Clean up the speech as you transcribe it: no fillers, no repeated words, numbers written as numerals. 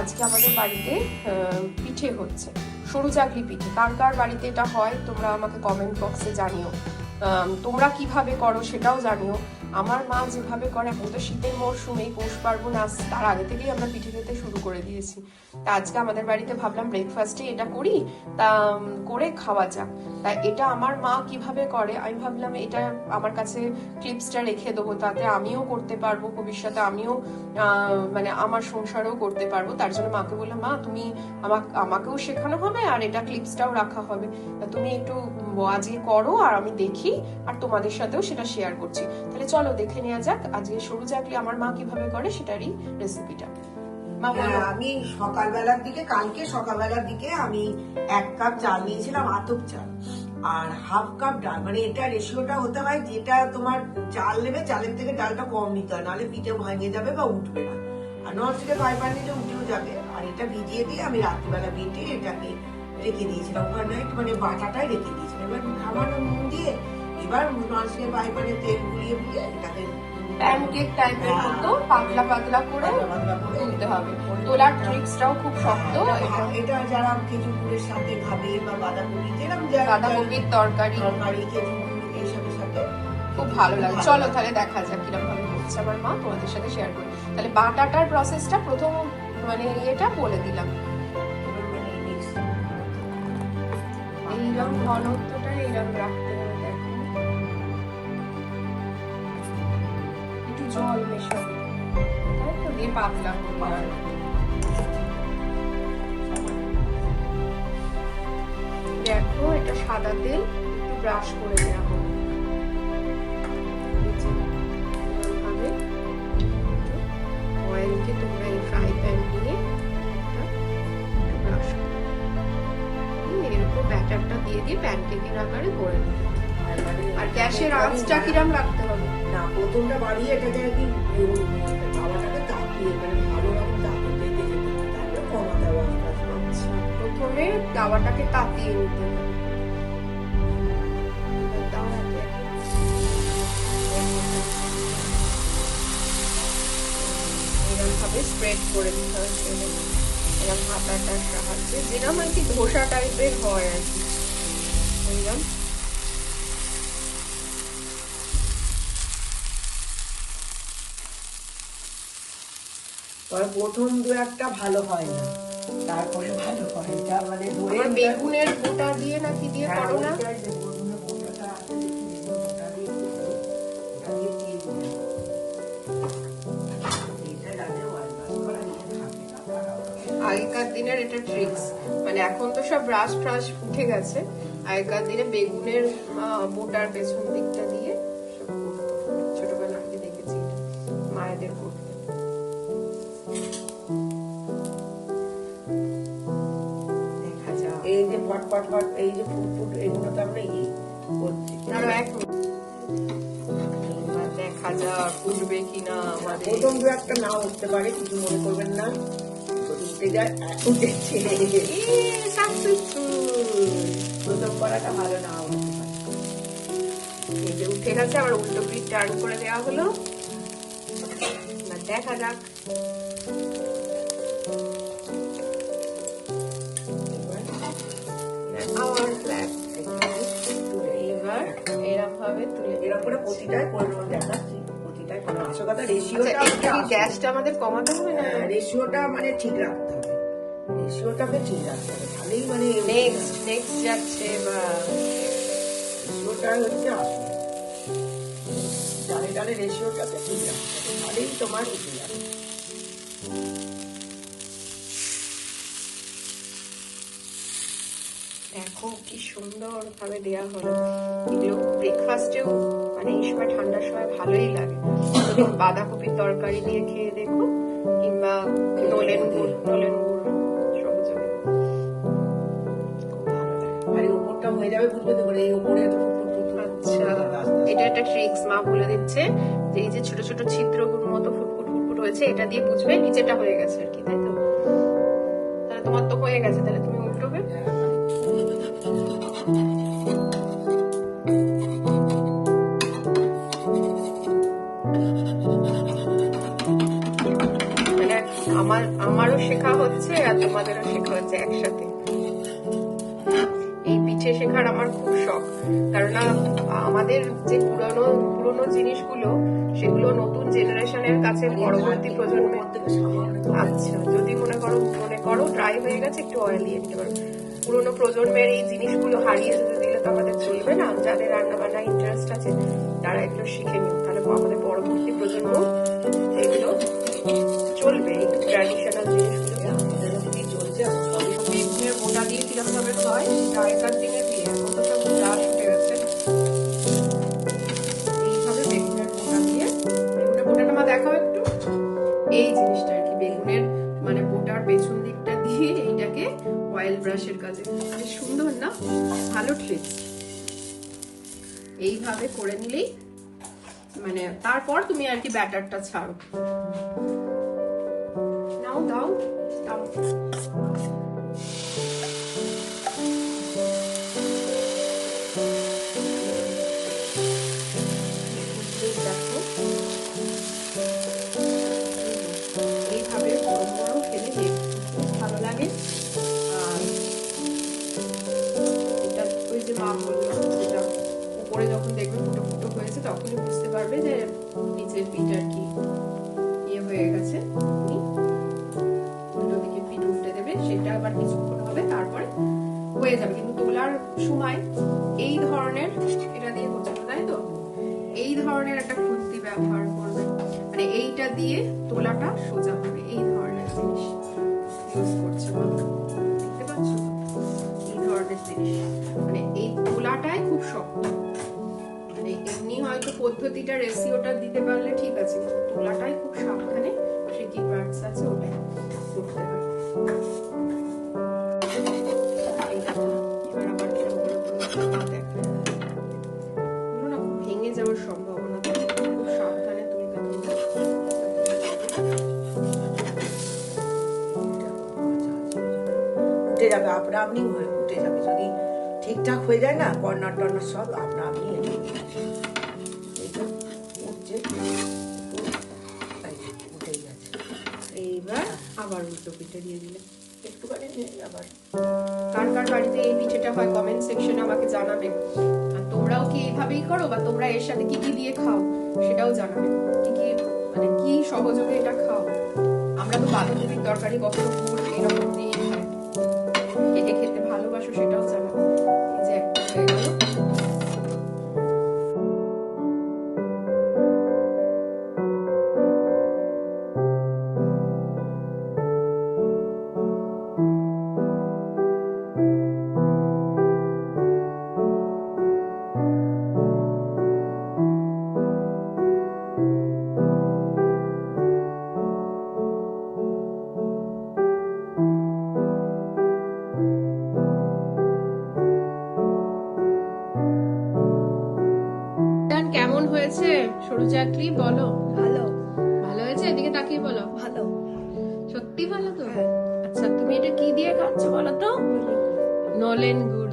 আজকে আমাদের বাড়িতে পিঠে হচ্ছে, সরু চাকলি পিঠে। কার কার বাড়িতে এটা হয় তোমরা আমাকে কমেন্ট বক্সে জানিও। তোমরা কিভাবে করো সেটাও জানিও। আমার মা যেভাবে করে, এখন তো শীতের মরশুমে পৌষ পার্বণ আসছে, তার আগে থেকেই আমরা পিঠে খেতে শুরু করে দিয়েছি। তা আজকে আমাদের বাড়িতে ভাবলাম ব্রেকফাস্টে এটা করি, তা করে খাওয়া যাক। তাই এটা আমার মা কিভাবে করে আমি ভাবলাম এটা আমার কাছে ক্লিপসটা রেখে দেবো, তাতে আমিও করতে পারবো, ভবিষ্যতে আমিও মানে আমার সংসারও করতে পারবো। তার জন্য মাকে বললাম, মা তুমি আমাকেও শেখানো হবে আর এটা ক্লিপসটাও রাখা হবে, তুমি একটু আজকে করো আর আমি দেখি, আর তোমাদের সাথেও সেটা শেয়ার করছি। তাহলে চলো দেখে নেওয়া যাক আজকে সরু চাকলি আমার মা কিভাবে করে সেটারই রেসিপিটা। আমি কালকে সকালবেলার দিকে আমি 1 কাপ চাল নিয়েছিলাম, আতপ চাল, আর হাফ কাপ ডাল। মানে এটা রেশিওটা হতে হয়, যেটা তোমার চাল নেবে চালের থেকে ডালটা কম নিতে হয়, নাহলে পিঠে ভেঙে যাবে বা উঠবে না। আর ননস্টিকের ফ্রাই প্যান নিলে উঠেও যাবে। আর এটা ভিজিয়ে দিয়ে আমি রাত্রিবেলা বেটে এটাকে রেখে দিয়েছিলাম ওভারনাইট, মানে বাটাটাই রেখে দিয়েছিলাম। এবার সামান্য নুন দিয়ে এবার ননস্টিকের ফ্রাই প্যানে তেল গুলিয়ে এটাকে প্যানকেক টাইপের মতো পাতলা পাতলা করে তুলতে হবে। তোলার ট্রিক্সটাও খুব শক্ত। এটা যারা খেজুরের সাথে খাবে বা বাঁধাকপি, যেরকম বাঁধাকপির তরকারি খেজুর এইসবের সাথে খুব ভালো লাগে। চলো তাহলে দেখা যাক কিরকম ভাবে হচ্ছে আমার মা, তোমাদের সাথে শেয়ার করি। তাহলে বাটাটার প্রসেসটা প্রথম মানে এটা বলে দিলাম। এইরকম ঘনত্বটা এইরকম রাখতে হবে। দেখো একটু জল মেশাবো, তাই তো, দিয়ে পাতলা করবো। আর দেখো এটা সাদা তেল একটু ব্রাশ করে দেওয়া হবে। অয়েলকে তোমরা এই ফ্রাই প্যান দিয়ে ব্রাশ করো, এরকম ব্যাটারটা দিয়ে দিয়ে প্যানকেকের আকারে করে নেবে। আর গ্যাসের আঁচটা কিরম রাখতে হবে? না, প্রথমটা বাড়িয়ে এটাকে আর কি তাওয়াটাকে তাপিয়ে, মানে ভালো রকম তাপিয়ে দিতে যেতে হবে, তারপরে কমাতে হবে। আচ্ছা, প্রথমে তাওয়াটাকে তাপিয়ে নিতে হবে। এরকম ভাবে স্প্রেড করে দিতে হবে, এরকম হাতাটার সাহায্যে, যেরকম আর কি ধোসা টাইপের হয় আর কি। এরকম প্রথম দু একটা ভালো হয় না, তারপরে ভালো হয়। এটা মানে ধরে বেগুনের বোটা দিয়ে নাকি দিয়ে করো না? আগেকার দিনের এটা ট্রিক্স, মানে এখন তো সব ব্রাশ ট্রাশ উঠে গেছে। আগেকার দিনে বেগুনের বোটার পেছন দিকটা দিয়ে সব করতো, ছোটবেলা থেকে দেখেছি মায়েদের করতে। দেখা যাক এই যে ফটফট এই যে ফুটফুট এগুলো তো আমরা করছি। আরো এক দেখা যাক উঠবে কিনা আমাদের। প্রথম দু একটা নাও উঠতে পারে, কিছু মনে করবেন না, উঠতে যায়, উঠেছে। প্রথম করাটা ভালো নাও উঠতে পারে। এই যে উঠে গেছে, আবার উল্টো পিঠ টার্ন করে দেওয়া হলো। দেখা যাক। আবার ফ্ল্যাট এবার এরকম ভাবে তুলে এরকম করে প্রতিটাই করে দেখাচ্ছি, প্রতিটাই করে। আসল কথা রেশিওটা, গ্যাসটা আমাদের কমাতে হবে না, রেশিওটা মানে ঠিক রাখতে হবে, রেশিওটাকে ঠিক রাখতে হবে, তাহলেই মানে নেক্সট যাচ্ছে বা রেশিওটা হচ্ছে আসল। ডালে ডালে রেশিওটাকে ঠিক রাখতে হবে, তাহলেই তোমার উঠে যাবে। দেখো কি সুন্দর ভাবে দেওয়া হলো। এগুলো ব্রেকফাস্টেও মানে এই সময় ঠান্ডার সময় ভালোই লাগে। বাঁধাকপির তরকারি দিয়ে খেয়ে দেখো, কিংবা নলেন গুড় সহজ হবে, খুব ভালো লাগে। আর এই উপরটা হয়ে যাবে বুঝবে তো, এই উপরে আচ্ছা, এটা একটা ট্রিক্স মা বলে দিচ্ছে, যে এই যে ছোট ছোট ছিদ্রগুলোর মতো ফুটফুট হয়েছে, এটা দিয়ে বুঝবে নিচেটা হয়ে গেছে আর কি, তাই তো? তাহলে তোমার তো হয়ে গেছে, তাহলে তুমি উল্টোবে। আমারও শেখা হচ্ছে আর তোমাদেরও শেখা হচ্ছে একসাথে। এই পিঠে শেখার আমার খুব শখ, কারণ আমাদের যে পুরনো জিনিসগুলো সেগুলো নতুন জেনারেশনের কাছে পরবর্তী প্রজন্মের। আচ্ছা, যদি মনে করো ড্রাই হয়ে গেছে, একটু অয়েল দিয়ে দিতে পারো। পুরনো প্রজন্মের এই জিনিসগুলো হারিয়ে যেতে দিলে তো আমাদের চলবে না। যাদের রান্না বান্না ইন্টারেস্ট আছে তারা এগুলো শিখে নিও, তাহলে আমাদের পরবর্তী প্রজন্ম এগুলো চলবে, এই ট্র্যাডিশনাল জিনিসগুলো চলছে। বেগুনের মোটা দিয়ে কিরকম ভাবে হয় সেটা আগেকার দিনে দিয়ে, এখন তো সব গ্লাস উঠে গেছে। এইভাবে বেগুনের মোটা দিয়ে, বেগুনের মোটাটা মা দেখাও একটু। এই জিনিসটা আর কি, বেগুনের মানে বোটার পেছন দিকটা দিয়ে এইটাকে অয়েল ব্রাশের কাজে। বেশ সুন্দর না? ভালো ট্রিক্স। এইভাবে করে নিলেই মানে তারপর তুমি আর কি ব্যাটারটা ছাড়ো। নাও দাও দাও। এইভাবে গরম গরম খেলে খুব ভালো লাগে। আর এটা ওই যে মা বললো, যেটা উপরে যখন দেখবে ফুটো ফুটো হয়েছে তখনই বুঝতে পারবে যে নিচের পিঠ আর কি ইয়ে হয়ে গেছে। উল্টো দিকে পিঠ উল্টে দেবে, সেটা আবার কিছুক্ষণ হবে, তারপরে হয়ে যাবে। কিন্তু তোলার সময় এই ধরনের, এটা দিয়ে হচ্ছে তাই তো, এই ধরনের একটা খুন্তি ব্যবহার করবে, মানে এইটা দিয়ে তোলাটা সোজা হবে। এই ধরনের জিনিস ইউজ করছে, দেখতে পাচ্ছ? এই ধরনের জিনিস, মানে এই তোলাটাই খুব শক্ত। মানে এমনি হয়তো পদ্ধতিটা রেসিওটা দিতে পারলে ঠিক আছে, তোলাটাই খুব সাবধানে ট্রিকি পার্টস আছে, ওটাই করতে হয়। এবার আবার কিরকম করে দেখা না, খুব ভেঙে যাওয়ার সম্ভাবনা থাকে, খুব সাবধানে তুলতে হবে। উঠে যাবে, আপনা আপনি উঠে যাবে। যদি ঠিকঠাক হয়ে যায় না, কর্নার টর্নার সব আপনা আপনি উঠে গেছে। এইবার আবার উল্টো পিঠে দিয়ে দিলে একটুখানি আবার। কার কার বাড়িতে এই পিঠেটা হয় কমেন্ট সেকশনে আমাকে জানাবে। আর তোমরাও কি এইভাবেই করো, বা তোমরা এর সাথে কি কি দিয়ে খাও সেটাও জানাবে। কি কি মানে কি সহযোগে এটা খাও। আমরা তো বাঁধাকপির তরকারি কখনো ফুল এরকম দিয়ে খাই, কে কে খেতে ভালোবাসো সেটাও জানাবে। এই যে একটা হয়ে গেল। কেমন হয়েছে সরু চাকলি বলো? ভালো। ভালো হয়েছে? এদিকে তাকিয়ে বলো। ভালো। সত্যি ভালো তো? আচ্ছা, তুমি এটা কি দিয়ে খাচ্ছ বলো তো? নলেন গুড়।